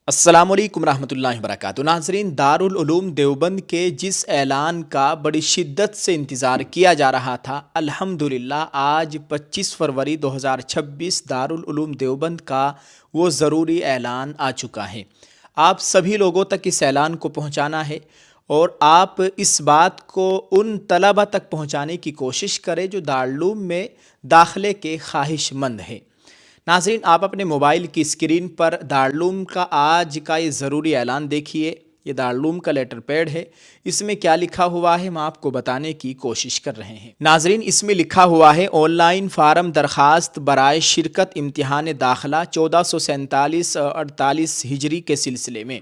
السلام علیکم ورحمۃ اللہ وبرکاتہ۔ ناظرین، دارالعلوم دیوبند کے جس اعلان کا بڑی شدت سے انتظار کیا جا رہا تھا، الحمدللہ آج 25 فروری 2026 دارالعلوم دیوبند کا وہ ضروری اعلان آ چکا ہے۔ آپ سبھی لوگوں تک اس اعلان کو پہنچانا ہے اور آپ اس بات کو ان طلبہ تک پہنچانے کی کوشش کریں جو دارالعلوم میں داخلے کے خواہش مند ہیں۔ ناظرین، آپ اپنے موبائل کی اسکرین پر دارالعلوم کا آج کا یہ ضروری اعلان دیکھیے۔ یہ دارالعلوم کا لیٹر پیڈ ہے۔ اس میں کیا لکھا ہوا ہے ہم آپ کو بتانے کی کوشش کر رہے ہیں۔ ناظرین، اس میں لکھا ہوا ہے آن لائن فارم درخواست برائے شرکت امتحان داخلہ 1447-48 ہجری کے سلسلے میں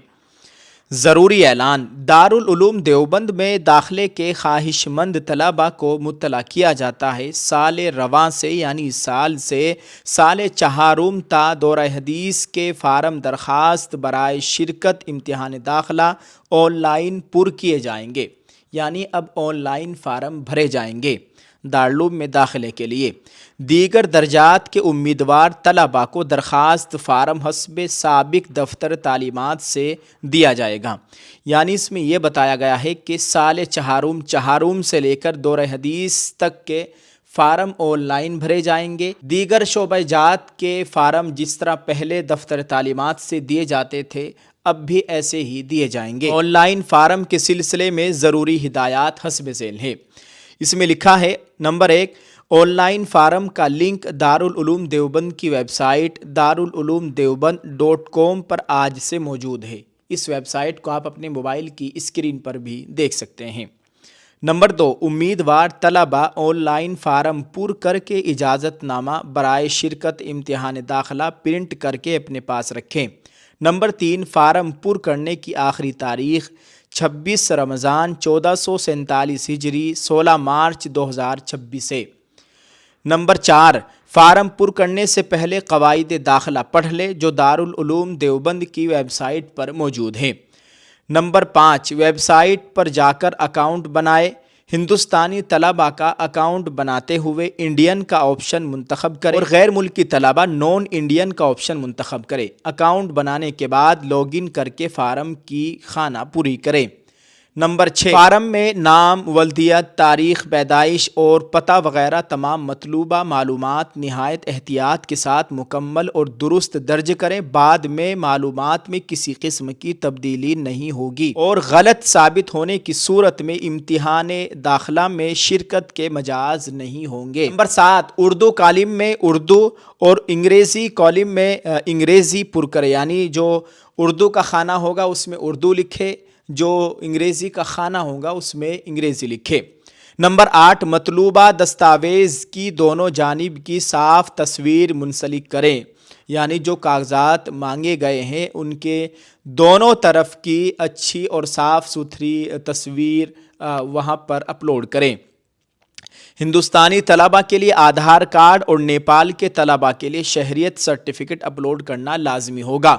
ضروری اعلان۔ دارالعلوم دیوبند میں داخلے کے خواہش مند طلباء کو مطلع کیا جاتا ہے سال رواں سے یعنی سال سے سال چہارم تا دورہ حدیث کے فارم درخواست برائے شرکت امتحان داخلہ آن لائن پر کیے جائیں گے، یعنی اب آن لائن فارم بھرے جائیں گے دارالعلوم میں داخلے کے لیے۔ دیگر درجات کے امیدوار طلباء کو درخواست فارم حسب سابق دفتر تعلیمات سے دیا جائے گا، یعنی اس میں یہ بتایا گیا ہے کہ سال چہارم سے لے کر دورہ حدیث تک کے فارم آن لائن بھرے جائیں گے۔ دیگر شعبہ جات کے فارم جس طرح پہلے دفتر تعلیمات سے دیے جاتے تھے اب بھی ایسے ہی دیے جائیں گے۔ آن لائن فارم کے سلسلے میں ضروری ہدایات حسب ذیل ہے۔ اس میں لکھا ہے، نمبر 1، آن لائن فارم کا لنک دارالعلوم دیوبند کی ویب سائٹ darululumdeoband.com پر آج سے موجود ہے۔ اس ویب سائٹ کو آپ اپنے موبائل کی اسکرین پر بھی دیکھ سکتے ہیں۔ نمبر 2، امیدوار طلباء آن لائن فارم پر کر کے اجازت نامہ برائے شرکت امتحان داخلہ پرنٹ کر کے اپنے پاس رکھیں۔ نمبر 3، فارم پر کرنے کی آخری تاریخ 26 رمضان 1447 ہجری 16 مارچ 2026 ہے۔ نمبر 4، فارم پر کرنے سے پہلے قواعد داخلہ پڑھ لے جو دارالعلوم دیوبند کی ویب سائٹ پر موجود ہے۔ نمبر 5، ویب سائٹ پر جا کر اکاؤنٹ بنائے۔ ہندوستانی طلباء کا اکاؤنٹ بناتے ہوئے انڈین کا آپشن منتخب کریں اور غیر ملکی طلباء نان انڈین کا آپشن منتخب کریں۔ اکاؤنٹ بنانے کے بعد لاگ ان کر کے فارم کی خانہ پوری کریں۔ نمبر 6، فارم میں نام، ولدیت، تاریخ پیدائش اور پتہ وغیرہ تمام مطلوبہ معلومات نہایت احتیاط کے ساتھ مکمل اور درست درج کریں۔ بعد میں معلومات میں کسی قسم کی تبدیلی نہیں ہوگی اور غلط ثابت ہونے کی صورت میں امتحان داخلہ میں شرکت کے مجاز نہیں ہوں گے۔ نمبر 7، اردو کالم میں اردو اور انگریزی کالم میں انگریزی پر کریں، یعنی جو اردو کا خانہ ہوگا اس میں اردو لکھے، جو انگریزی کا خانہ ہوگا اس میں انگریزی لکھے۔ نمبر 8، مطلوبہ دستاویز کی دونوں جانب کی صاف تصویر منسلک کریں، یعنی جو کاغذات مانگے گئے ہیں ان کے دونوں طرف کی اچھی اور صاف ستھری تصویر وہاں پر اپلوڈ کریں۔ ہندوستانی طلباء کے لیے آدھار کارڈ اور نیپال کے طلباء کے لیے شہریت سرٹیفکیٹ اپلوڈ کرنا لازمی ہوگا۔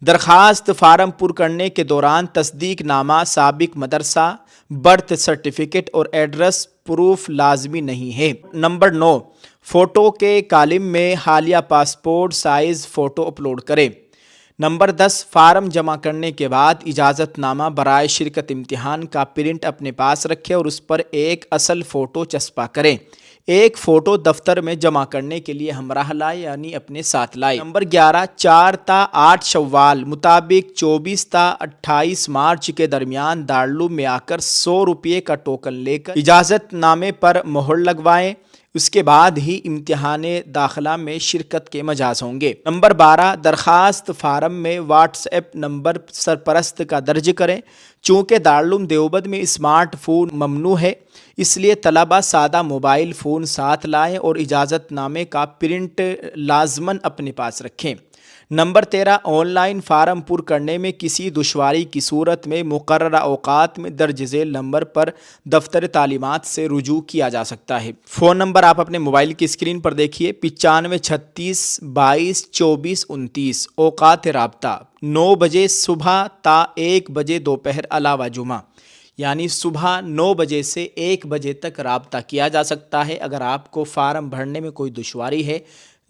درخواست فارم پر کرنے کے دوران تصدیق نامہ، سابق مدرسہ، برتھ سرٹیفکیٹ اور ایڈریس پروف لازمی نہیں ہے۔ نمبر 9، فوٹو کے کالم میں حالیہ پاسپورٹ سائز فوٹو اپلوڈ کریں۔ نمبر 10، فارم جمع کرنے کے بعد اجازت نامہ برائے شرکت امتحان کا پرنٹ اپنے پاس رکھیں اور اس پر ایک اصل فوٹو چسپاں کریں۔ ایک فوٹو دفتر میں جمع کرنے کے لیے ہمراہ لائے، یعنی اپنے ساتھ لائے۔ نمبر 11، 4 تا 8 شوال مطابق 24 تا 28 مارچ کے درمیان دارالعلوم میں آ کر 100 روپے کا ٹوکن لے کر اجازت نامے پر مہر لگوائیں، اس کے بعد ہی امتحان داخلہ میں شرکت کے مجاز ہوں گے۔ نمبر 12، درخواست فارم میں واٹس ایپ نمبر سرپرست کا درج کریں۔ چونکہ دارالعلوم دیوبند میں اسمارٹ فون ممنوع ہے، اس لیے طلباء سادہ موبائل فون ساتھ لائیں اور اجازت نامے کا پرنٹ لازماً اپنے پاس رکھیں۔ نمبر 13، آن لائن فارم پر کرنے میں کسی دشواری کی صورت میں مقررہ اوقات میں درج ذیل نمبر پر دفتر تعلیمات سے رجوع کیا جا سکتا ہے۔ فون نمبر آپ اپنے موبائل کی اسکرین پر دیکھیے، 95 36 22 24 29۔ اوقات رابطہ 9 بجے صبح تا 1 بجے دوپہر علاوہ جمعہ، یعنی صبح 9 بجے سے 1 بجے تک رابطہ کیا جا سکتا ہے۔ اگر آپ کو فارم بھرنے میں کوئی دشواری ہے